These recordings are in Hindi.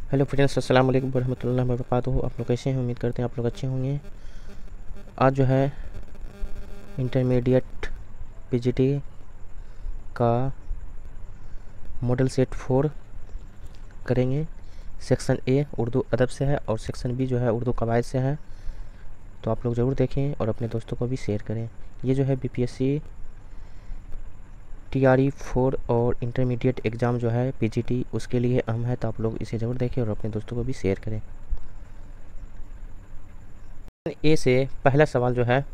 हेलो फ्रेंड्स, अस्सलाम वालेकुम वरहमतुल्लाहि वबरकातुहू। आप लोग कैसे हैं? उम्मीद करते हैं आप लोग अच्छे होंगे। आज जो है इंटरमीडिएट पीजीटी का मॉडल सेट 4 करेंगे। सेक्शन ए उर्दू अदब से है और सेक्शन बी जो है उर्दू कवायद से है। तो आप लोग ज़रूर देखें और अपने दोस्तों को भी शेयर करें। ये जो है बीपीएससी टीआरई 4 और इंटरमीडिएट एग्ज़ाम जो है पीजीटी उसके लिए अहम है। तो आप लोग इसे ज़रूर देखें और अपने दोस्तों को भी शेयर करें। ए से पहला सवाल जो है,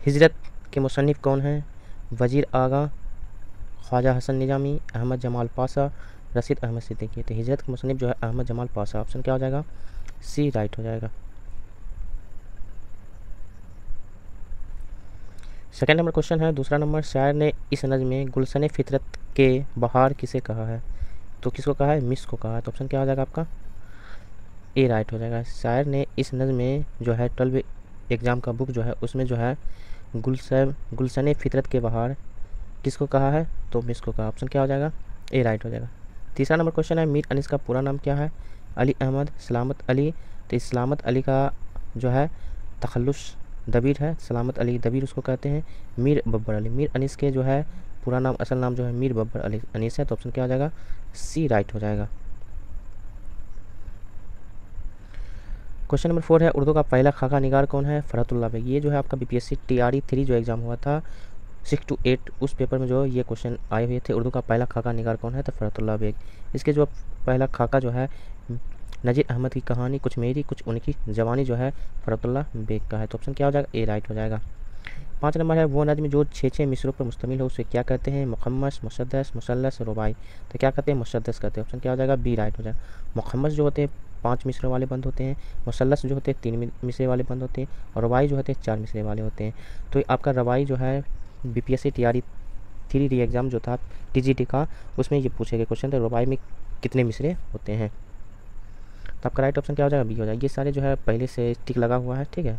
हिजरत के मुसन्निफ़ कौन हैं? वज़ीर आगा, ख्वाजा हसन निजामी, अहमद जमाल पाशा, रशीद अहमद सिद्दीकी। तो हिजरत के मुसन्निफ़ जो है अहमद जमाल पाशा। ऑप्शन क्या हो जाएगा? सी राइट हो जाएगा। सेकंड नंबर क्वेश्चन है, दूसरा नंबर, शायर ने इस नज़्म में गुलशन फितरत के बहार किसे कहा है? तो किसको कहा है? मिस को कहा है। तो ऑप्शन क्या हो जाएगा आपका? ए राइट हो जाएगा। शायर ने इस नज़्म में जो है 12 एग्ज़ाम का बुक जो है उसमें जो है गुलशन फितरत के बहार किसको कहा है? तो मिस को कहा। ऑप्शन क्या हो जाएगा? ए राइट हो जाएगा। तीसरा नंबर क्वेश्चन है, मीर अनीस का पूरा नाम क्या है? अली अहमद, सलामत अली। तो इस सलामत अली का जो है तखल्लुस दबीर है, सलामत अली दबीर उसको कहते हैं। मीर बब्बर अली, मीर अनीस के जो है पूरा नाम असल नाम जो है मीर बब्बर अली अनीस है। तो ऑप्शन क्या हो जाएगा? सी राइट हो जाएगा। क्वेश्चन नंबर 4 है, उर्दू का पहला खाका निगार कौन है? फ़रहतुल्लाह बेग। ये जो है आपका बीपीएससी टीआरई 3 जो एग्ज़ाम हुआ था 6 to 8 उस पेपर में जो ये क्वेश्चन आए हुए थे, उर्दू का पहला खाका निगार कौन है? तो फ़रहतुल्लाह बेग। इसके जो पहला खाका जो है नज़ीर अहमद की कहानी कुछ मेरी कुछ उनकी जवानी जो है फ़रहतुल्लाह बेग का है। तो ऑप्शन क्या हो जाएगा? ए राइट हो जाएगा। 5 नंबर है, वो नज़्म जो 6 मिसरों पर मुश्तमिल है उसे क्या कहते हैं? मुखम्मस, मुसद्दस, मुसल्लस, रुबाई। तो क्या कहते हैं? मुसद्दस कहते हैं। ऑप्शन क्या हो जाएगा? बी राइट हो जाएगा। मुखम्मस जो होते हैं 5 मिसरों वाले बंद होते हैं, मुसल्लस जो होते हैं 3 मिसरे वाले बंद होते हैं और रुबाई जो होते हैं 4 मिसरे वाले होते हैं। तो आपका रुबाई जो है बीपीएससी टीआरई 3 डी एग्ज़ाम जो था टीजीटी का उसमें ये पूछे गए क्वेश्चन थे, रुबाई में कितने मिसरे होते हैं? तो आपका राइट ऑप्शन क्या हो जाएगा? बी हो जाएगा। ये सारे जो है पहले से टिक लगा हुआ है, ठीक है,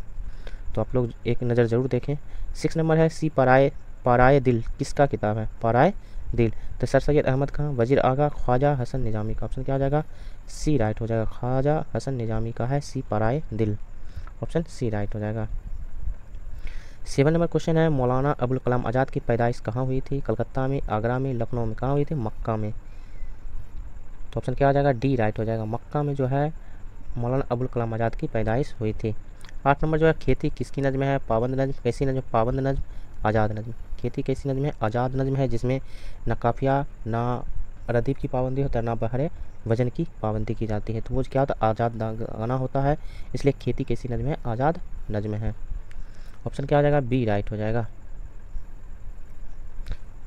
तो आप लोग एक नज़र ज़रूर देखें। 6 नंबर है, सी पाराए दिल किसका किताब है? पाराए दिल। तो सर सैयद अहमद खां, वज़ीर आगा, ख्वाजा हसन निजामी का। ऑप्शन क्या हो जाएगा? सी राइट हो जाएगा। ख्वाजा हसन निजामी का है सी पाराए दिल। ऑप्शन सी राइट हो जाएगा। 7 नंबर क्वेश्चन है, मौलाना अबुल कलाम आज़ाद की पैदाइश कहाँ हुई थी? कलकत्ता में, आगरा में, लखनऊ में। कहाँ हुई थी? मक्का में। तो ऑप्शन क्या हो जाएगा? डी राइट हो जाएगा। मक्का में जो है मौलाना अबुल कलाम आज़ाद की पैदाइश हुई थी। 8 नंबर जो है, खेती किसकी नज़्म है? पाबंद नज़्म। कैसी नज़्म? पाबंद नज़्म, आज़ाद नज़्म। खेती कैसी नज़्म है? आज़ाद नज़्म है, जिसमें ना काफिया ना रदीफ की पाबंदी होता है ना बहरे वजन की पाबंदी की जाती है। तो वो क्या होता है? आज़ाद गाना होता है, इसलिए खेती कैसी नज़्म है? आज़ाद नज़्म है। ऑप्शन क्या हो जाएगा? बी राइट हो जाएगा।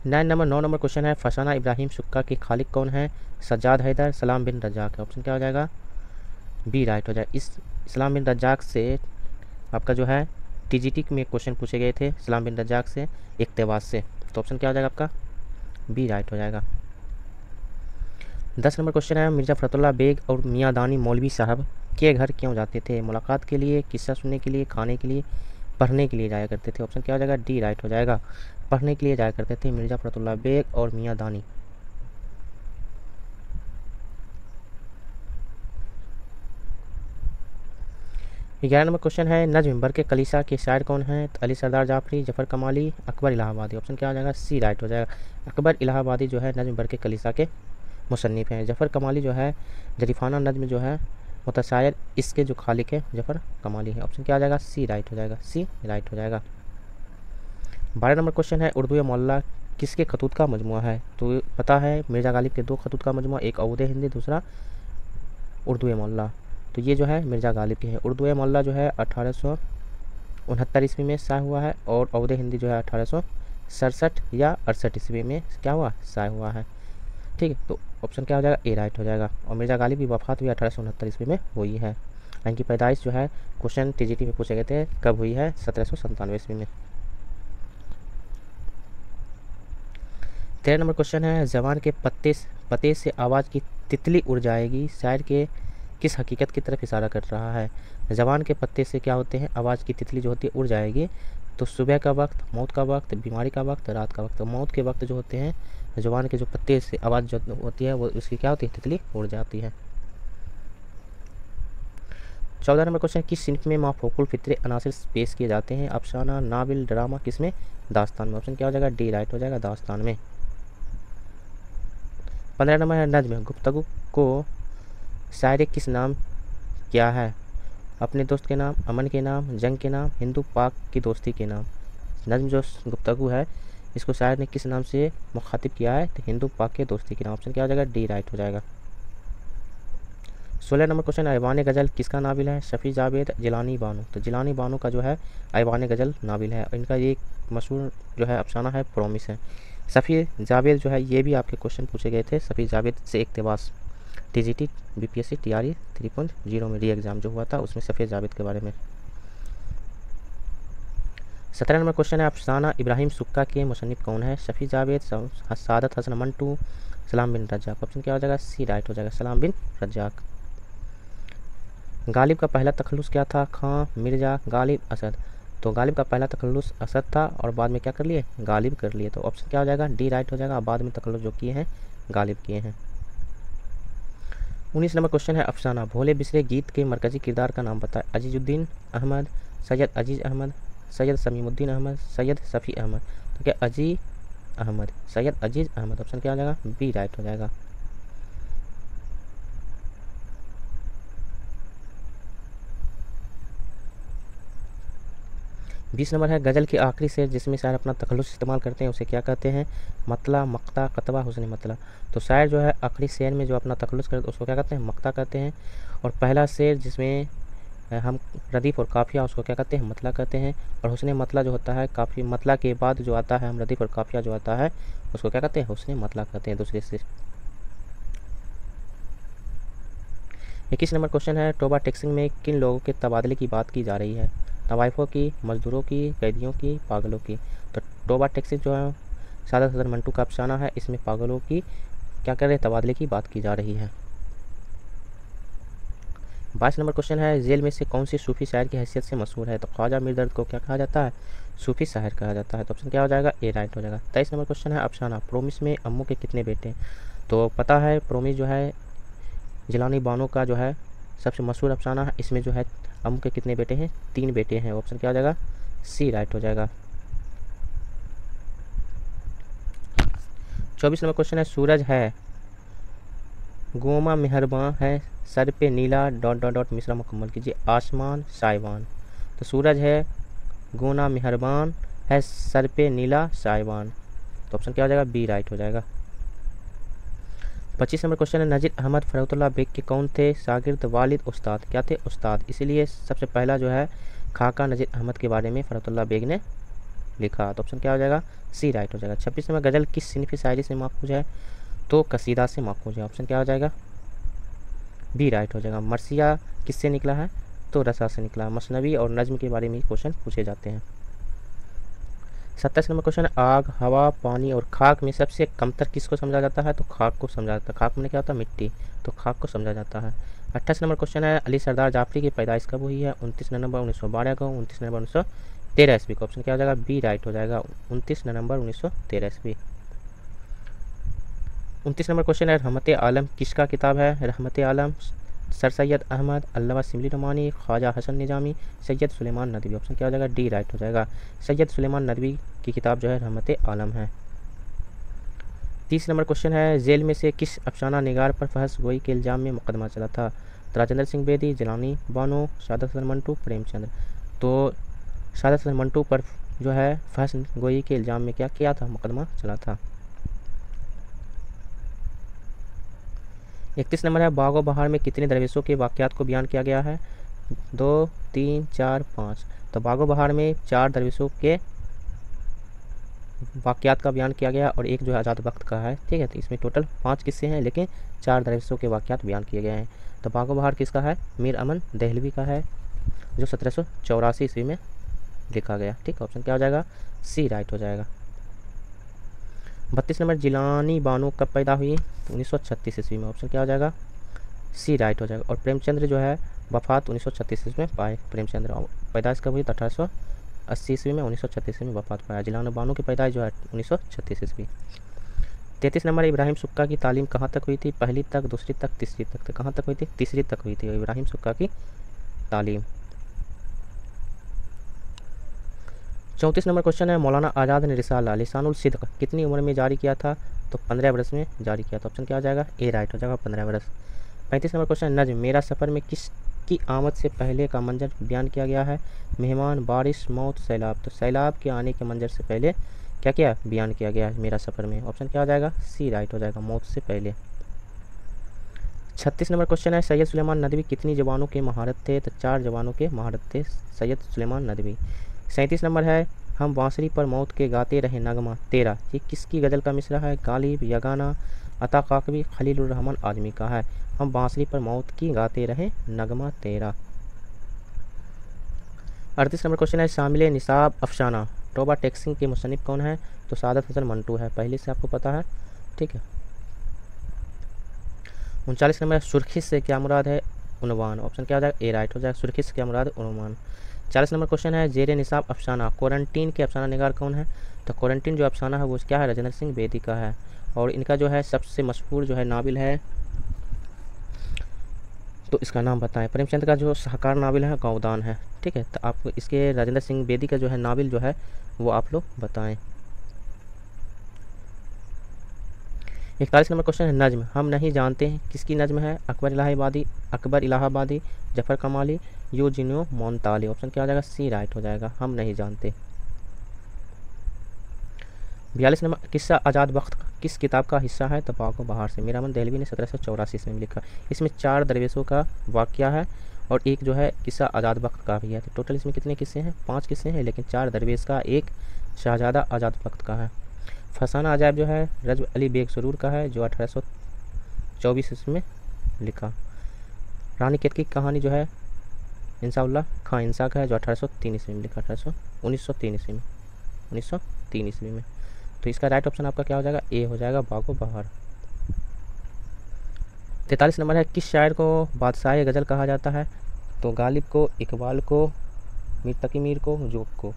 9 नंबर क्वेश्चन है, फसाना इब्राहिम सुक्का के खालिक कौन है? सज्जाद हैदर, सलाम बिन रज्जाक है। ऑप्शन क्या हो जाएगा? बी राइट हो जाए। इस सलाम बिन रज्जाक से आपका जो है टीजीटी में क्वेश्चन पूछे गए थे, सलाम बिन रज्जाक से, इक़्तिबास से। तो ऑप्शन क्या हो जाएगा आपका? बी राइट हो जाएगा। 10 नंबर क्वेश्चन है, मिर्ज़ा फ़खरुल्लाह बेग और मियाँ दानी मौलवी साहब के घर क्यों जाते थे? मुलाकात के लिए, किस्सा सुनने के लिए, खाने के लिए, पढ़ने के लिए जाया करते थे। ऑप्शन क्या हो जाएगा? डी राइट हो जाएगा। पढ़ने के लिए जाया करते थे मिर्ज़ा फ़खरुल्लाह बेग और मियाँ दानी। 11 नंबर क्वेश्चन है, नज्म बरके कलीसा के शायर कौन हैं? तो अली सरदार जाफरी, जफ़र कमाली, अकबर इलाहाबादी। ऑप्शन क्या हो जाएगा? सी राइट हो जाएगा। अकबर इलाहाबादी जो है नज्म बरके कलीसा के मुसन्निफ़ हैं। जफ़र कमाली जो है जरीफ़ाना नज्म जो है मुतशायर, इसके जो खालिक है जफ़र कमाली है। ऑप्शन क्या हो जाएगा? सी राइट हो जाएगा। सी राइट हो जाएगा। 12 नंबर क्वेश्चन है, उर्दू मौला किसके खतूत का मजमुआ है? तो पता है मिर्ज़ा गालिब के 2 खतूत का मजमुआ, एक अवध हिंदी, दूसरा उर्दू मौला। तो ये जो है मिर्ज़ा गालिब की है। उर्दू मौला जो है 1869 ईस्वी में शाया हुआ है और अवध हिंदी जो है 1867 या 68 ईस्वी में क्या हुआ? शाया हुआ है, ठीक है। तो ऑप्शन क्या हो जाएगा? ए राइट हो जाएगा। और मिर्ज़ा गालिब की वफ़ात हुई 1869 ईस्वी में हुई है। इनकी पैदाइश जो है क्वेश्चन टीजीटी में पूछे गए थे, कब हुई है? 1797 ईस्वी में। 13 नंबर क्वेश्चन है, जवान के पते से आवाज़ की तितली उड़ जाएगी शायर के किस हकीकत की तरफ इशारा कर रहा है? जवान के पत्ते से क्या होते हैं? आवाज़ की तितली जो होती है उड़ जाएगी। तो सुबह का वक्त, मौत का वक्त, बीमारी का वक्त, रात का वक्त। मौत के वक्त जो होते हैं जवान के जो पत्ते से आवाज़ जो होती है वो उसकी क्या होती है? तितली उड़ जाती है। 14 नंबर क्वेश्चन, किस सिंफ में माफूकुल फितरे अनासिर पेश किए जाते हैं? अफसाना, नावल, ड्रामा, किसमें? दास्तान में। ऑप्शन क्या हो जाएगा? डी राइट हो जाएगा, दास्तान में। 15 नंबर है नज्म, गुफ्तगू को शायर किस नाम क्या है? अपने दोस्त के नाम, अमन के नाम, जंग के नाम, हिंदू पाक की दोस्ती के नाम। नज्म जो गुफ्तगू है इसको शायर ने किस नाम से मुखातिब किया है? तो हिंदू पाक के दोस्ती के नाम। ऑप्शन क्या हो जाएगा? डी राइट हो जाएगा। 16 नंबर क्वेश्चन, ऐवान गज़ल किसका नाविल है? शफ़ी जावेद, जिलानी बानो। तो जिलानी बानो का जो है ऐवान गज़ल नाविल है। इनका ये मशहूर जो है अफसाना है प्रोमिस है। शफ़ी जावेद जो है ये भी आपके क्वेश्चन पूछे गए थे। शफ़ी जावेद से इक़्तिबास टीजीटी बीपीएससी टीआरई 3.0 में री एग्ज़ाम जो हुआ था उसमें शफ़ी जावेद के बारे में। 17 नंबर क्वेश्चन है, अफसाना इब्राहिम सुक्का के मुसन्निफ कौन है? शफ़ी जावेद, सादत हसन मंटू, सलाम बिन रज्जाक। ऑप्शन क्या हो जाएगा? सी राइट हो जाएगा, सलाम बिन रज्जाक। गालिब का पहला तखल्लुस क्या था? खां, मिर्ज़ा, गालिब, असद। तो गालिब का पहला तखल्लुस असद था और बाद में क्या कर लिए? गालिब कर लिए। तो ऑप्शन क्या हो जाएगा? डी राइट हो जाएगा, बाद में तखल्लुस जो किए हैं गालिब किए हैं। 19 नंबर क्वेश्चन है, अफसाना भोले बिसरे गीत के मरकजी किरदार का नाम बताएं? अजीजुद्दीन अहमद, सैयद अजीज़ अहमद, सैयद समीमुद्दीन अहमद, सैयद सफ़ी अहमद। तो क्या अजी अहमद, सैयद अजीज़ अहमद। ऑप्शन क्या हो जाएगा? बी राइट हो जाएगा। 20 नंबर है, गज़ल के आखिरी शेर जिसमें शायर अपना तखल्लुस इस्तेमाल करते हैं उसे क्या कहते हैं? मतला, मक्ता, कतबा, हुस्न मतला। तो शायर जो है आखिरी शेर में जो अपना तखल्लुस करते हैं उसको क्या कहते हैं? मक्ता कहते हैं। और पहला शेर जिसमें हम रदीफ़ और काफ़िया उसको क्या कहते हैं? मतला कहते हैं। और हुस्न मतला जो होता है काफ़ी मतला के बाद जो आता है हम रदीफ़ और काफ़िया जो आता है उसको क्या कहते हैं? हुस्न मतला कहते हैं दूसरे से। 21 नंबर क्वेश्चन है, टोबा टेक्सिंग में किन लोगों के तबादले की बात की जा रही है? तवाइफ़ों की, मज़दूरों की, कैदियों की, पागलों की। तो टोबा टेक्सिंग जो है सादत हसन मंटू का अफसाना है, इसमें पागलों की क्या कर रहे हैं? तबादले की बात की जा रही है। 22 नंबर क्वेश्चन है, जेल में से कौन सी सूफ़ी शायर की हैसियत से मशहूर है? तो ख्वाजा मीर दर्द को क्या कहा जाता है? सूफ़ी शायर कहा जाता है। तो ऑप्शन क्या हो जाएगा? ए राइट हो जाएगा। 23 नंबर क्वेश्चन है, अफसाना प्रोमिस में अम्मू के कितने बेटे? तो पता है प्रोमिस जो है जिलानी बानो का जो है सबसे मशहूर अफसाना है। इसमें जो है अम्मू के कितने बेटे हैं? 3 बेटे हैं। ऑप्शन क्या हो जाएगा? सी राइट हो जाएगा। 24 नंबर क्वेश्चन है, सूरज है गोमा मेहरबान है सर पे नीला डॉट डॉट डॉट मिसरा मुकम्मल कीजिए आसमान साइवान। तो सूरज है गोना मेहरबान है सर पे नीला साइवान। तो ऑप्शन क्या हो जाएगा? बी राइट हो जाएगा। 25 नंबर क्वेश्चन है, नज़ीर अहमद फ़रहतुल्लाह बेग के कौन थे? शागिर्द, वालिद, उस्ताद। क्या थे? उस्ताद। इसीलिए सबसे पहला जो है खाका नज़ीर अहमद के बारे में फ़रहतुल्लाह बेग ने लिखा। तो ऑप्शन क्या हो जाएगा? सी राइट हो जाएगा। 26 नंबर, गज़ल किस सिनफ़ी शायरी से माखूज है? तो कसीदा से माखूज है। ऑप्शन क्या हो जाएगा? बी राइट हो जाएगा। मरसिया किससे निकला है? तो रसा से निकला। मसनवी और नज्म के बारे में क्वेश्चन पूछे जाते हैं। 27 नंबर क्वेश्चन, आग, हवा, पानी और खाक में सबसे कमतर किसको समझा जाता है? तो खाक को समझा जाता है। खाक में क्या होता है? मिट्टी। तो खाक को समझा जाता है। 28 नंबर क्वेश्चन है, अली सरदार जाफरी की पैदाइश कब हुई है? 29 नवंबर 1912 को, 29 नवंबर 1913 ईस्वी को। ऑप्शन क्या हो जाएगा? बी राइट हो जाएगा, 29 नवंबर 1913 ईस्वी। 29 नंबर क्वेश्चन है, रहमत आलम किसका किताब है? रहमत आलम सर सैयद अहमद, अल्लामा सिमली नमानी, ख्वाजा हसन निजामी, सैयद सुलेमान नदवी। ऑप्शन क्या हो जाएगा? डी राइट हो जाएगा। सैयद सुलेमान नदवी की किताब जो है रहमत आलम है। 30 नंबर क्वेश्चन है, जेल में से किस अफसाना निगार पर फहश गोई के इल्ज़ाम में मुकदमा चला था? राजेंद्र सिंह बेदी, जिलानी बानो, सादत हसन मंटू, प्रेमचंद। तो सादत हसन मंटू पर जो है फहश गोई के इल्ज़ाम में क्या किया था? मुकदमा चला था। 31 नंबर है, बागो बहार में कितने दरवेशों के वाक़यात को बयान किया गया है? 2, 3, 4, 5। तो बागो बहार में 4 दरवेशों के वाक़यात का बयान किया गया और एक जो है आज़ाद वक्त का है। ठीक है, तो इसमें टोटल 5 किस्से हैं लेकिन 4 दरवेशों के वाक़यात बयान किए गए हैं। तो बागो बहार किसका है? मीर अमन दहलवी का है जो 1784 ईस्वी में लिखा गया। ठीक, ऑप्शन क्या हो जाएगा? सी राइट हो जाएगा। 32 नंबर, जिलानी बानो कब पैदा हुई? 1936 ईस्वी में। ऑप्शन क्या हो जाएगा? सी राइट हो जाएगा। और प्रेमचंद्र जो है वफ़ात 1936 ईस्वी में पाए। प्रेमचंद्र पैदाइश कब हुई? 1880 ईस्वी में, 1936 ईस्वी में वफ़ात पाया। जिलानी बानो की पैदाइश जो है 1936 ईस्वी। 33 नंबर, इब्राहिम सुक्का की तालीम कहाँ तक हुई थी? पहली तक, दूसरी तक, तीसरी तक। तो कहाँ तक हुई थी? तीसरी तक हुई थी इब्राहिम सुक्का की तालीम। 34 नंबर क्वेश्चन है, मौलाना आज़ाद ने रिसाला लिसानुल सिद्क़ कितनी उम्र में जारी किया था? तो 15 वर्ष में जारी किया था। ऑप्शन क्या हो जाएगा? ए राइट हो जाएगा, 15 वर्ष। 35 नंबर क्वेश्चन, नज्म मेरा सफ़र में किसकी आमद से पहले का मंजर बयान किया गया है? मेहमान, बारिश, मौत, सैलाब। तो सैलाब के आने के मंजर से पहले क्या किया? बयान किया गया है मेरा सफ़र में। ऑप्शन क्या हो जाएगा? सी राइट हो जाएगा, मौत से पहले। 36 नंबर क्वेश्चन है, सैयद सुलेमान नदवी कितनी ज़बानों के महारत थे? तो 4 ज़बानों के महारत थे सैयद सुलेमान नदवी। 37 नंबर है, हम बांसुरी पर मौत के गाते रहे नगमा तेरा, ये किसकी गज़ल का मिसरा है? गालिब, यगाना, अता काकवी, खलीलुर रहमान आजमी का है। हम बांसुरी पर मौत की गाते रहे नगमा तेरा। 38 नंबर क्वेश्चन है, शामिल निसाब अफसाना टोबा टैक्सिंग के मुसन्निफ कौन है? तो सादत हसन मंटू है, पहले से आपको पता है, ठीक है। 39 नंबर, सुर्खी से क्या मुराद है? उन्वान। ऑप्शन क्या हो जाएगा? ए राइट हो जाएगा, सुर्खी से क्या मुराद? उन्वान। 40 नंबर क्वेश्चन है, जेर निसाब अफसाना क्वारंटीन के अफसाना निगार कौन है? तो क्वारंटीन जो अफसाना है वो क्या है? राजेंद्र सिंह बेदी का है। और इनका जो है सबसे मशहूर जो है नावल है, तो इसका नाम बताएं। प्रेमचंद का जो शाहकार नावल है गौदान है, ठीक है। तो आप इसके राजेंद्र सिंह बेदी का जो है नावल जो है वो आप लोग बताएं। 41 नंबर क्वेश्चन है, नज्म हम नहीं जानते हैं किसकी नज्म है? अकबर इलाहाबादी, जफ़र कमाली, यूजिनो मोन्ताली। ऑप्शन क्या हो जाएगा? सी राइट हो जाएगा, हम नहीं जानते। 42 नंबर, किस्सा आज़ाद वक्त किस किताब का हिस्सा है? तो बागो बहार से, मीरामन दहलवी ने 1784 में लिखा। इसमें 4 दरवेशों का वाक़या है और एक जो है किस्सा आज़ाद वक्त का भी है। तो टोटल इसमें कितने किस्से हैं? 5 किस्से हैं, लेकिन 4 दरवेश का, एक शाहजादा आज़ाद वक्त का है। फसाना अजायब जो है रजब अली बेग सुरूर का है, जो 1824 इसमें लिखा। रानी केतकी की कहानी जो है इंसाउल्लाह खां इंसा का है, जो 1803 ईस्वी में लिखा। 1903 ईस्वी में, 1903 ईस्वी में। तो इसका राइट ऑप्शन आपका क्या हो जाएगा? ए हो जाएगा, बागो बहार। 43 नंबर है, किस शायर को बादशाह गज़ल कहा जाता है? तो गालिब को, इकबाल को, मीर तकी मीर को, जोक को।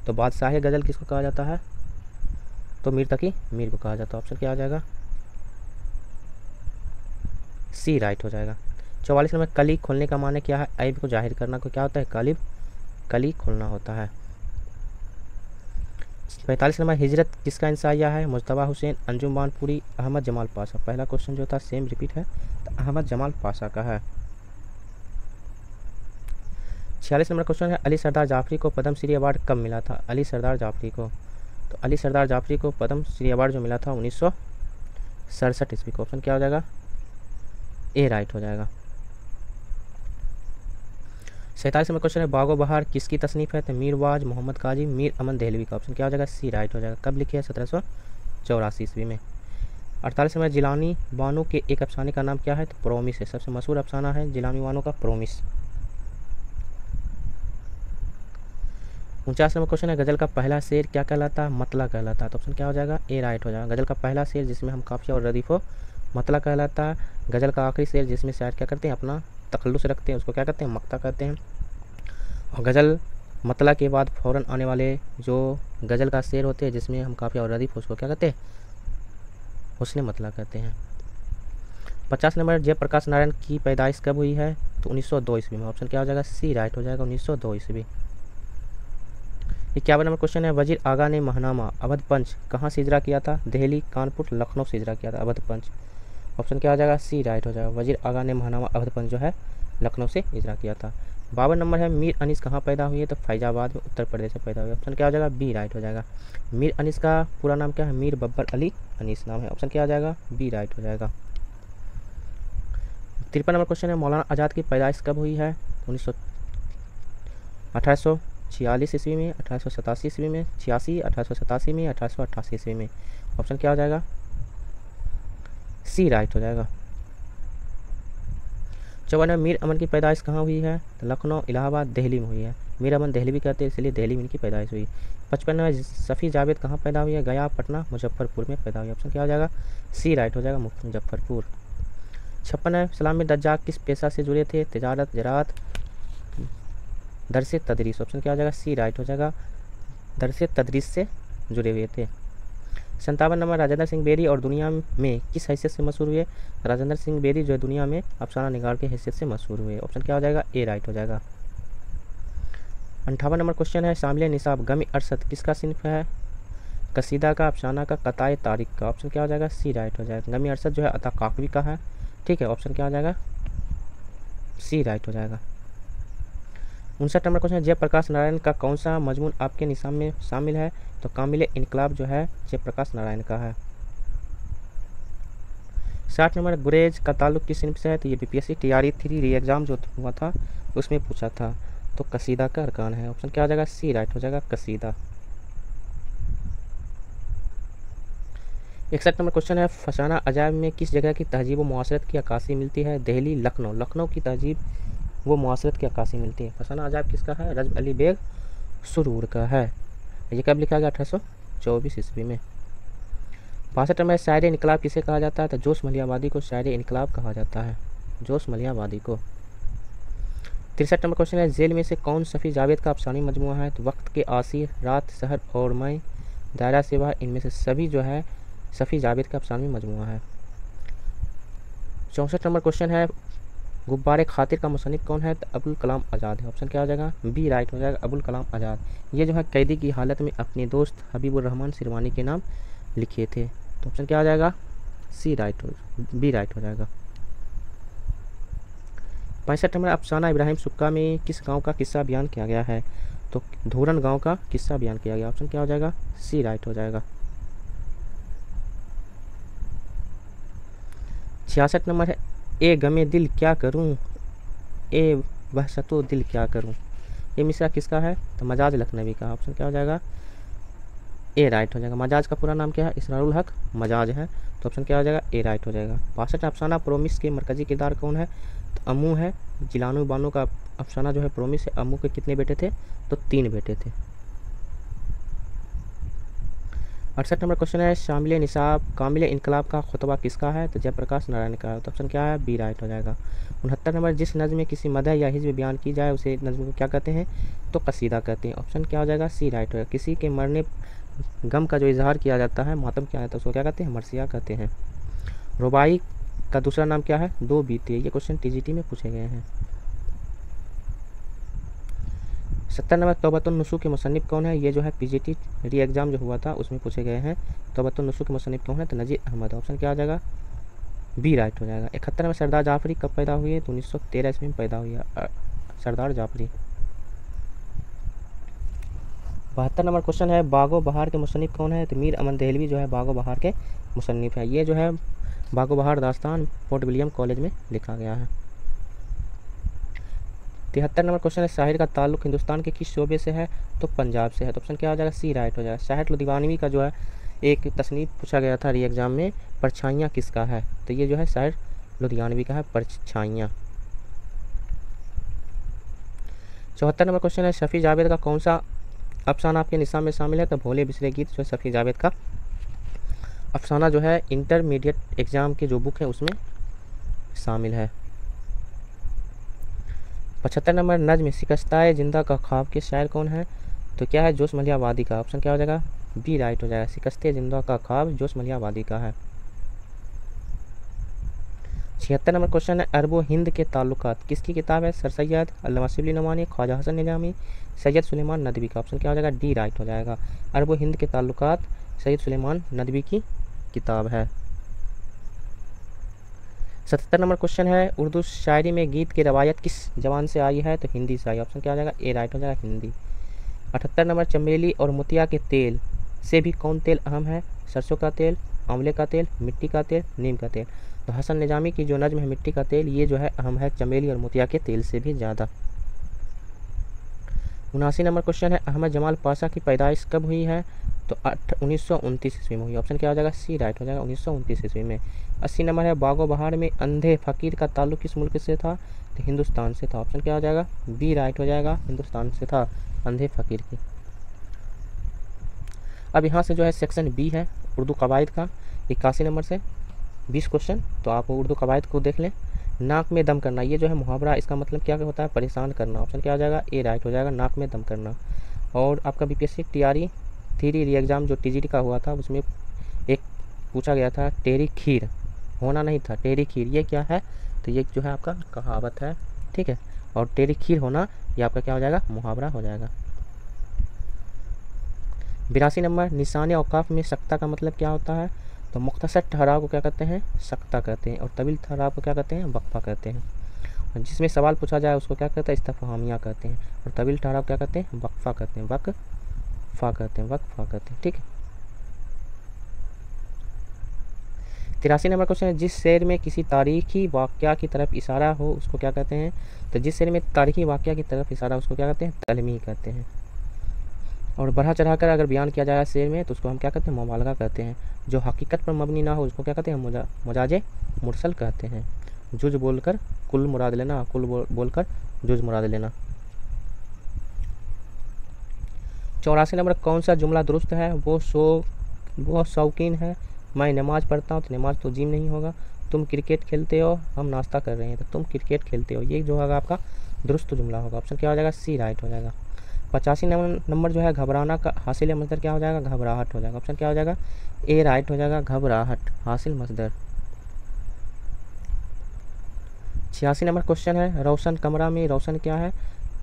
तो बादशाह गज़ल किसको कहा जाता है? तो मीर तकी मीर को कहा जाता है। ऑप्शन क्या आ जाएगा? सी राइट हो जाएगा। 44 नंबर, कली खोलने का माने क्या है? ऐब को जाहिर करना को क्या होता है? कालिब, कली खोलना होता है। 45 नंबर, हिजरत किसका इंसाइया है? मुज्तबा हुसैन, अंजुम बानपुरी, अहमद जमाल पाशा। पहला क्वेश्चन जो था सेम रिपीट है, तो अहमद जमाल पाशा का है। 46 नंबर क्वेश्चन है, अली सरदार जाफरी को पद्म श्री अवार्ड कब मिला था? अली सरदार जाफरी को, तो अली सरदार जाफरी को पद्म श्री अवार्ड जो मिला था 1967 ईस्वी को। ऑप्शन क्या हो जाएगा? ए राइट हो जाएगा। 47 नंबर क्वेश्चन है, बागो बहार किसकी तसनीफ़ है? तो मीर वाज, मोहम्मद काजी, मीर अमन दहलवी का। ऑप्शन क्या हो जाएगा? सी राइट हो जाएगा। कब लिखी है? 1784 ईस्वी में। 48 नंबर, जिलानी बानो के एक अफसाने का नाम क्या है? तो प्रोमिस है, सबसे मशहूर अफसाना है जिलानी बानो का प्रोमिस। 49 नंबर क्वेश्चन है, गज़ल का पहला शेर क्या कहलाता है? मतला कहलाता है। तो ऑप्शन क्या हो जाएगा? ए राइट हो जाएगा। गज़ल का पहला शेर जिसमें हम काफ़िया और रदीफ़ हो, मतला कहलाता है। गज़ल का आखिरी शेर जिसमें शायर क्या करते हैं? अपना तखल्लुस रखते हैं, उसको क्या कहते हैं? मक्ता कहते हैं। और गज़ल मतला के बाद फ़ौरन आने वाले जो गज़ल का शेर होते हैं जिसमें हम काफ़िया और रदीफ़, उसको क्या कहते हैं? हुस्न मतला कहते हैं। 50 नंबर, जयप्रकाश नारायण की पैदाइश कब हुई है? तो 1902 ईस्वी में। ऑप्शन क्या हो जाएगा? सी राइट हो जाएगा, 1902 ईस्वी। 51 नंबर क्वेश्चन है, वजीर आगा ने महनामा अवध पंच कहाँ से इजरा किया था? दिल्ली, कानपुर, लखनऊ से इजरा किया था अवध पंच। ऑप्शन क्या हो जाएगा? सी राइट हो जाएगा। वजीर आगा ने महनामा अवध पंच जो है लखनऊ से इजरा किया था। 52 नंबर है, मीर अनीस कहाँ पैदा हुई है? तो फैजाबाद में, उत्तर प्रदेश में पैदा हुई। ऑप्शन क्या हो जाएगा? बी राइट हो जाएगा। मीर अनीस का पूरा नाम क्या है? मीर बब्बर अली अनीस नाम है। ऑप्शन क्या हो जाएगा? बी राइट हो जाएगा। 53 नंबर क्वेश्चन है, मौलाना आज़ाद की पैदाइश कब हुई है? 1846 ईस्वी में, 1887 ईस्वी में, 86, 1887 में, 1888 ईस्वी में। ऑप्शन क्या हो जाएगा? सी राइट हो जाएगा। 54 मीर अमन की पैदाइश कहाँ हुई है? तो लखनऊ, इलाहाबाद, दिल्ली में हुई है। मीर अमन दिल्ली भी कहते हैं, इसलिए दिल्ली में इनकी पैदाइश हुई। 55 में सफ़ी जावेद कहाँ पैदा हुई है? गया, पटना, मुजफ्फरपुर में पैदा हुई। ऑप्शन क्या हो जाएगा? सी राइट हो जाएगा, मुजफ्फरपुर। 56 है, सलाम दज्जाक किस पेशा से जुड़े थे? तिजारत, ज़राअत, दरस तदरीस। ऑप्शन क्या हो जाएगा? सी राइट हो जाएगा, दरस तदरीस से जुड़े हुए थे। 57 नंबर, राजेंद्र सिंह बेदी और दुनिया में किस हैसियत से मशहूर हुए? राजेंद्र सिंह बेदी जो है दुनिया में अफसाना निगार के हैसियत से मशहूर हुए। ऑप्शन क्या हो जाएगा? ए राइट हो जाएगा। 58 नंबर क्वेश्चन है शामिल निसाब गमी अरसद किसका सिन्फ है? कसीदा का, अफसाना का, कताए तारिक का। ऑप्शन क्या हो जाएगा? सी राइट हो जाएगा। गमी अरसद जो है अता काकवी का है। ठीक है, ऑप्शन क्या हो जाएगा? सी राइट हो जाएगा। 59 नंबर क्वेश्चन है जयप्रकाश नारायण का कौन सा मजमून आपके निसाब में शामिल है? तो कामिल इनकलाब जो है जयप्रकाश नारायण का है। 60 नंबर गुरेज का ताल्लुक किस सिन्फ से है? तो ये बीपीएससी टीआरई 3 री एग्जाम जो हुआ था उसमें पूछा था। तो कसीदा का अरकान है। ऑप्शन क्या हो जाएगा? सी राइट हो जाएगा, कसीदा। 61 नंबर क्वेश्चन है फसाना अजायब में किस जगह की तहजीब व मुआसरत की अक्कासी मिलती है? दिल्ली, लखनऊ। लखनऊ की तहजीब वो मुआसरत की अक्कासी मिलती है। फसाना अजायब किसका है? रजब अली बेग सुरूर का है। ये कब लिखा गया? 1824 ईस्वी में। 62 नंबर शायर इनकलाब किसे कहा जाता है? तो जोश मलियाबादी को शायर इनकलाब कहा जाता है, जोश मलियाबादी को। 63 नंबर क्वेश्चन है जेल में से कौन सफ़ी जावेद का अफसानी मजमूआ है? तो वक्त के आसिर, रात, सहर और मैं, दायरा सेवा, इनमें से सभी जो है सफ़ी जावेद का अफसानी मजमूआ है। 64 नंबर क्वेश्चन है गुब्बारे खातिर का मुसन्निफ कौन है? तो अबुल कलाम आज़ाद है। ऑप्शन क्या हो जाएगा? बी राइट हो जाएगा, अबुल कलाम आज़ाद। ये जो है कैदी की हालत में अपने दोस्त हबीबुर रहमान सिरवानी के नाम लिखे थे। तो ऑप्शन क्या हो जाएगा? सी राइट हो, बी राइट हो जाएगा। 65 नंबर अफसाना इब्राहिम सुक्का में किस गांव का किस्सा बयान किया गया है? तो धूरन गांव का किस्सा बयान किया गया। ऑप्शन क्या हो जाएगा? सी राइट हो जाएगा। 66 नंबर है ए गमे दिल क्या करूं, ए वहशतो दिल क्या करूं। ये मिसरा किसका है? तो मजाज लखनवी का। ऑप्शन क्या हो जाएगा? ए राइट हो जाएगा। मजाज का पूरा नाम क्या है? इसरारुल हक मजाज है। तो ऑप्शन क्या हो जाएगा? ए राइट हो जाएगा। 62 अफसाना प्रोमिस के मरकजी किरदार कौन है? तो अम्मू है। जिलानु बानो का अफसाना जो है प्रोमिस है। अम्मू के कितने बेटे थे? तो 3 बेटे थे। 68 नंबर क्वेश्चन है शामिल निसाब कामिल इनकलाब का खुतबा किसका है? तो जयप्रकाश नारायण का है। तो ऑप्शन क्या है? बी राइट हो जाएगा। 69 नंबर जिस नज़्म में किसी मदह या हिज्ब बयान की जाए उसे नज़्म को क्या कहते हैं? तो कसीदा कहते हैं। ऑप्शन क्या हो जाएगा? सी राइट होगा। किसी के मरने गम का जो इजहार किया जाता है, मातम किया जाता है, उसको क्या कहते हैं? मरसिया कहते हैं। रुबाई का दूसरा नाम क्या है? दो बीती। ये क्वेश्चन टीजीटी में पूछे गए हैं। 70 नंबर तौबतुन नुसू के मुसन्निफ कौन है? ये जो है पीजीटी री एग्जाम जो हुआ था उसमें पूछे गए हैं। तौबतुन नुसू के मुसन्निफ कौन है? तो नजीर अहमद। ऑप्शन क्या हो जाएगा? बी राइट हो जाएगा। 71 में सरदार जाफरी कब पैदा हुए? तो 1913 ईस्वी में पैदा हुई सरदार जाफरी। 72 नंबर क्वेश्चन है बागो बहार के मुसन्निफ कौन है? तो मीर अमन दहलवी जो है बागो बहार के मुसन्निफ है। ये जो है बागो बहार दास्तान फोर्ट विलियम कॉलेज में लिखा गया है। 73 नंबर क्वेश्चन है शाहिर का ताल्लुक हिंदुस्तान के किस शोबे से है? तो पंजाब से है। तो ऑप्शन क्या हो जाएगा? सी राइट हो जाएगा। शाहिर लुधियानवी का जो है एक तसनीफ पूछा गया था री एग्जाम में, परछाइयाँ किसका है? तो ये जो है शाहिर लुधियानवी का है, परछाइयाँ। 74 नंबर क्वेश्चन है शफ़ी जावेद का कौन सा अफसाना आपके निसाब में शामिल है? तो भोले बिसरे गीत जो शफ़ी जावेद का अफसाना जो है इंटरमीडिएट एग्ज़ाम के जो बुक है उसमें शामिल है। 75 नंबर नज्म शिकस्ताए जिंदा का ख्वाब के शायर कौन है? तो क्या है? जोश मलियाबादी का। ऑप्शन क्या हो जाएगा? बी राइट हो जाएगा। शिकस्ते जिंदा का ख्वाब जोश मलियाबादी का है। 76 नंबर क्वेश्चन है अरबो हिंद के ताल्लुकात किसकी किताब है? सर सैयद अल्लामा शिबली नवानी, ख्वाजा हसन निजामी, सैयद सुलेमान नदवी का। ऑप्शन क्या हो जाएगा? डी राइट हो जाएगा। अरबो हिंद के ताल्लुकात सैयद सुलेमान नदवी की किताब है। 77 नंबर क्वेश्चन है उर्दू शायरी में गीत की रवायत किस जबान से आई है? तो हिंदी से आई। ऑप्शन क्या हो जाएगा? ए राइट हो जाएगा, हिंदी। 78 नंबर चमेली और मोतिया के तेल से भी कौन तेल अहम है? सरसों का तेल, आंवले का तेल, मिट्टी का तेल, नीम का तेल। तो हसन निजामी की जो नज्म है मिट्टी का तेल, ये जो है अहम है चमेली और मोतिया के तेल से भी ज़्यादा। 79 नंबर क्वेश्चन है अहमद जमाल पाशा की पैदाइश कब हुई है? तो 1929 ईस्वी में हुई। ऑप्शन क्या हो जाएगा? सी राइट हो जाएगा, 1929 ईस्वी में। 80 नंबर है बागो बहार में अंधे फ़कीर का ताल्लुक किस मुल्क से था? तो हिंदुस्तान से था। ऑप्शन क्या हो जाएगा? बी राइट हो जाएगा, हिंदुस्तान से था अंधे फ़कीर की। अब यहाँ से जो है सेक्शन बी है उर्दू कवायद का 81 नंबर से 20 क्वेश्चन, तो आप उर्दू कवायद को देख लें। नाक में दम करना, ये जो है मुहावरा, इसका मतलब क्या होता है? परेशान करना। ऑप्शन क्या हो जाएगा? ए राइट हो जाएगा, नाक में दम करना। और आपका बीपीएससी टीआरई 3 री एग्ज़ाम जो टीजीटी का हुआ था उसमें एक पूछा गया था टेरी खीर, होना नहीं था टेरी खीर, ये क्या है? तो ये जो है आपका कहावत है, ठीक है। और तेरी खीर होना ये आपका क्या हो जाएगा, मुहावरा हो जाएगा। 82 नंबर, निशान औकाफ में सख्ता का मतलब क्या होता है? तो मुख्तसर ठहराव को क्या कहते हैं, सख्ता कहते हैं, और तवील ठहराव को क्या कहते हैं, वक्फा कहते हैं। और जिसमें सवाल पूछा जाए उसको क्या कहते हैं, इस्तफहामिया कहते हैं, और तवील ठहराव क्या कहते हैं, वक्फा कहते हैं, वक्फा कहते हैं, वक्फा कहते हैं। ठीक है। 83 नंबर क्वेश्चन है, जिस शेर में किसी तारीखी वाक़या की तरफ इशारा हो उसको क्या कहते हैं? तो जिस शेर में तारीखी वाक़या की तरफ इशारा उसको क्या कहते हैं, तलमी कहते हैं। और बढ़ा चढ़ाकर अगर बयान किया जाए शेर में तो उसको हम क्या कहते हैं, मुबालगा कहते हैं। जो हकीकत पर मबनी ना हो उसको क्या कहते हैं, मजाजे मुरसल कहते हैं। जुज बोलकर कुल मुराद लेना, कुल बोलकर जुज मुराद लेना। 84 नंबर, कौन सा जुमला दुरुस्त है? वो शौकीन है, मैं नमाज़ पढ़ता हूँ, तो नमाज तो जिम नहीं होगा। तुम क्रिकेट खेलते हो, हम नाश्ता कर रहे हैं, तो तुम क्रिकेट खेलते हो, ये जो होगा आपका दुरुस्त जुमला होगा। ऑप्शन क्या हो जाएगा, सी राइट हो जाएगा। 85 नंबर जो है, घबराना का हासिल मसदर क्या हो जाएगा, घबराहट हो जाएगा। ऑप्शन क्या हो जाएगा, ए राइट हो जाएगा, घबराहट हासिल मसदर। 86 नंबर क्वेश्चन है, रोशन कमरा में रोशन क्या है?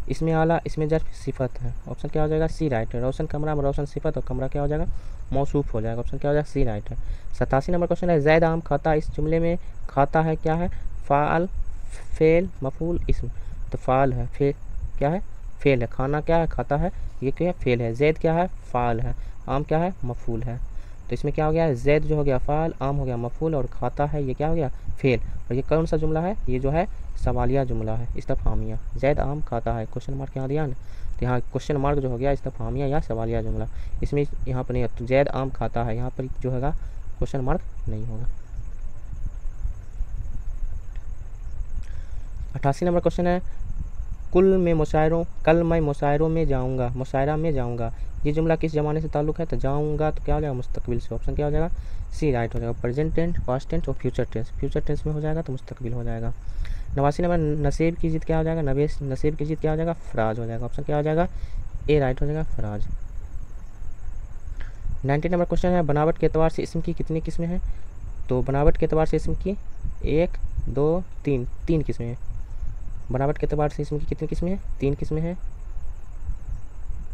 इसमें आला, इसमें जर्फ, सिफत है। ऑप्शन क्या हो जाएगा, सी राइट है। रोशन कमरा में रोशन सिफत और कमरा क्या हो जाएगा, मौसूफ हो जाएगा। ऑप्शन क्या हो जाएगा, सी राइट है। 87 नंबर क्वेश्चन है, जैद आम खाता, इस जुमले में खाता है क्या है? फ़ाल, फ़ेल, मफ़ूल, इस्म। तो फ़ाल है, फेल क्या है, फेल है। खाना क्या है, खाता है, ये क्या है, फेल है। जैद क्या है, फ़ाल है। आम क्या है, मफ़ूल है। तो इसमें क्या हो गया, जैद जो हो गया फ़ाल, आम हो गया मफ़ूल, और खाता है ये क्या हो गया, फेल। और ये कौन सा जुमला है, ये जो है सवालिया जुमला है, इस्तफहामिया। जैद आम खाता है, क्वेश्चन मार्क यहाँ दिया ना, तो यहाँ क्वेश्चन मार्क जो हो गया इस्तफहामिया या सवालिया जुमला। इसमें यहाँ पर नहीं है, तो जैद आम खाता है, यहाँ पर जो होगा क्वेश्चन मार्क नहीं होगा। 88 नंबर क्वेश्चन है, कल मैं मुशायरों में जाऊँगा, मुशायरा में जाऊँगा, ये जुमला किस ज़माने से ताल्लुक़ है? तो जाऊँगा तो क्या हो जाएगा, मुस्तकबिल से। ऑप्शन क्या हो जाएगा, सी राइट हो जाएगा। प्रेजेंट टेंस, पास्ट टेंस और फ्यूचर टेंस। फ्यूचर टेंस में हो जाएगा तो मुस्तकबिल हो जाएगा। 89 नंबर, नसीब की जिद क्या हो जाएगा, नसीब की जिद क्या हो जाएगा, फराज हो जाएगा। ऑप्शन क्या हो जाएगा, ए राइट हो जाएगा, फराज। 90 नंबर क्वेश्चन है, बनावट के एतबार से इसम की कितनी किस्में हैं? तो बनावट के एतबार से इसम की 1, 2, 3 किस्में हैं। बनावट के एतबार से इसम की कितनी किस्में हैं, 3 किस्में हैं,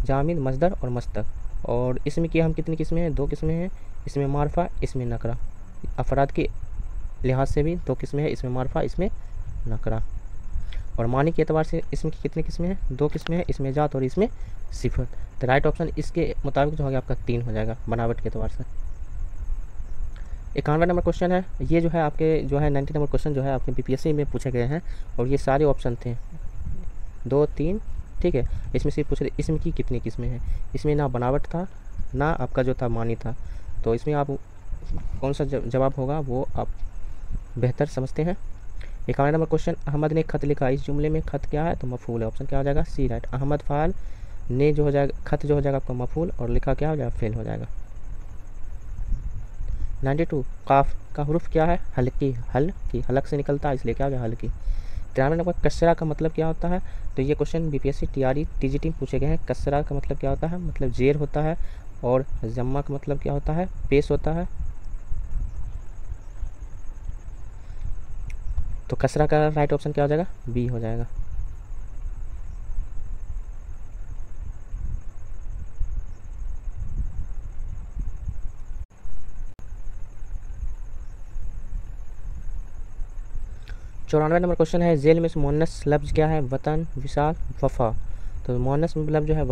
जामिद, मजदर और मस्तक। और इसमें की हम कितनी किस्में हैं, 2 किस्में हैं, इसमें मारफा, इसमें नकरा। अफराद के लिहाज से भी 2 किस्में हैं, इसमें मारफा, इसमें नकरा। और मानी के एतबार से इसमें की कितनी किस्में हैं, 2 किस्में हैं, इसमें जात और इसमें सिफत। तो राइट ऑप्शन इसके मुताबिक जो होगा आपका 3 हो जाएगा बनावट के एतबार से। 91 नंबर क्वेश्चन है, ये जो है आपके जो है 90 नंबर क्वेश्चन जो है आपके बीपीएससी में पूछे गए हैं, और ये सारे ऑप्शन थे 2, 3, ठीक है। इसमें से पूछ रहे इसमें की कितनी किस्में हैं, इसमें ना बनावट था ना आपका जो था मानी था, तो इसमें आप कौन सा जवाब होगा वो आप बेहतर समझते हैं। 91 नंबर क्वेश्चन, अहमद ने खत लिखा, इस जुमले में खत क्या है, तो मफूल है। ऑप्शन क्या हो जाएगा, सी राइट। अहमद फाल, ने जो हो जाएगा, खत जो हो जाएगा आपका मफूल, और लिखा क्या हो जाएगा, फेल हो जाएगा। 92, काफ का हुरुफ क्या है, हल्की, हलक से निकलता है इसलिए क्या हो जाएगा, हल्की। 93 नंबर, कसरा का मतलब क्या होता है? तो ये क्वेश्चन बीपीएससी टीआरई टीजीटी में पूछे गए हैं। कसरा का मतलब क्या होता है, मतलब जेर होता है, और जम्मा का मतलब क्या होता है, पेश होता है। तो कसरा का राइट ऑप्शन क्या हो जाएगा, बी हो जाएगा। चौरानवे नंबर क्वेश्चन है, जेल में से मुअन्नस लफ्ज़ क्या है, वतन, विशाल, वफ़ा। तो मुअन्नस लफ्ज़ जो है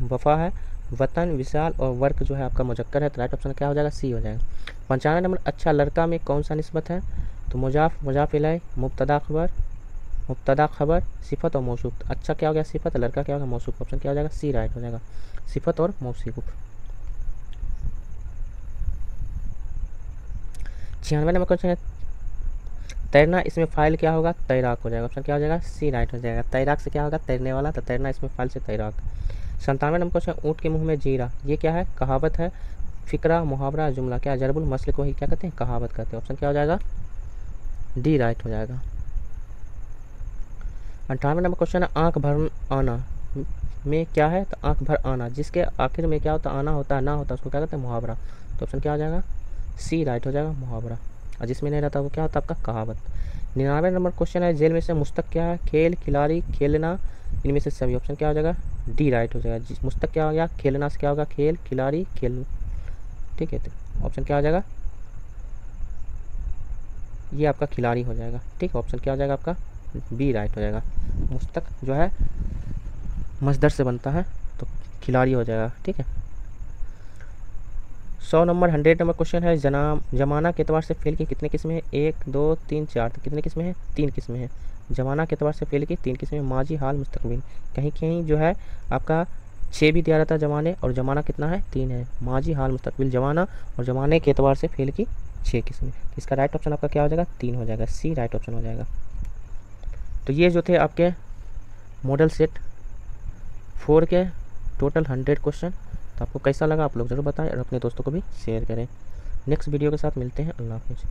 वफ़ा है, वतन, विशाल और वर्क जो है आपका मुजक्कर है, तो राइट ऑप्शन क्या हो जाएगा, सी हो जाएगा। 95 नंबर, अच्छा लड़का में कौन सा निस्बत है? तो मुजाफ, मुजाफ इलैह, मुब्तदा खबर, सिफत और मौसूफ। अच्छा क्या हो गया, सिफत, लड़का क्या होगा, मौसूफ। ऑप्शन क्या हो जाएगा, सी राइट हो जाएगा, सिफत और मौसूफ। 96 नंबर क्वेश्चन है, तैरना, इसमें फ़ाइल क्या होगा, तैराक हो जाएगा। ऑप्शन क्या हो जाएगा, सी राइट हो जाएगा। तैराक से क्या होगा, तैरने वाला, तो तैरना इसमें फ़ाइल से तैराक। 97 नंबर क्वेश्चन, ऊँट के मुंह में जीरा, ये क्या है, कहावत है, फ़िक्रा, मुहावरा, जुमला। क्या, जरबुल मसल को ही क्या कहते हैं, कहावत कहते हैं। ऑप्शन क्या हो जाएगा, डी राइट हो जाएगा। 98 नंबर क्वेश्चन है, आँख भर आना में क्या है, तो आँख भर आना, जिसके आखिर में क्या होता है, आना होता है, ना होता है, उसको क्या कहते हैं, मुहावरा। तो ऑप्शन क्या हो जाएगा, सी राइट हो जाएगा, मुहावरा। और जिसमें नहीं रहता वो क्या होता है आपका, कहावत। 99 नंबर क्वेश्चन है, जेल में से मुस्तक क्या है? खेल, खिलाड़ी, खेलना, इनमें से सभी। ऑप्शन क्या हो जाएगा? डी राइट हो जाएगा। जी, मुस्तक क्या हो गया? खेलना से क्या होगा? खेल, खिलाड़ी, खेल। ठीक है, तो ऑप्शन क्या हो जाएगा? ये आपका खिलाड़ी हो जाएगा। ठीक है, ऑप्शन क्या हो जाएगा आपका? बी राइट हो जाएगा। मुस्तक जो है मजदर से बनता है, तो खिलाड़ी हो जाएगा। ठीक है। 100 नंबर 100 नंबर क्वेश्चन है, जमाना के एतबार से फेल की कितने किस्में हैं? 1 2 3 4। तो कितने किस्में हैं? 3 किस्में हैं। जमाना के एतबार से फेल की 3 किस्में, माजी, हाल, मुस्तकबिल। कहीं कहीं जो है आपका 6 भी दिया रहता है जमाने, और जमाना कितना है? 3 है। माजी, हाल, मुस्तकबिल, जमाना और जमाने के एतबार से फेल की 6 किस्में। इसका राइट ऑप्शन आपका क्या हो जाएगा? 3 हो जाएगा। सी राइट ऑप्शन हो जाएगा। तो ये जो थे आपके मॉडल सेट 4 के टोटल 100 क्वेश्चन। तो आपको कैसा लगा आप लोग ज़रूर बताएं और अपने दोस्तों को भी शेयर करें। नेक्स्ट वीडियो के साथ मिलते हैं। अल्लाह हाफिज़।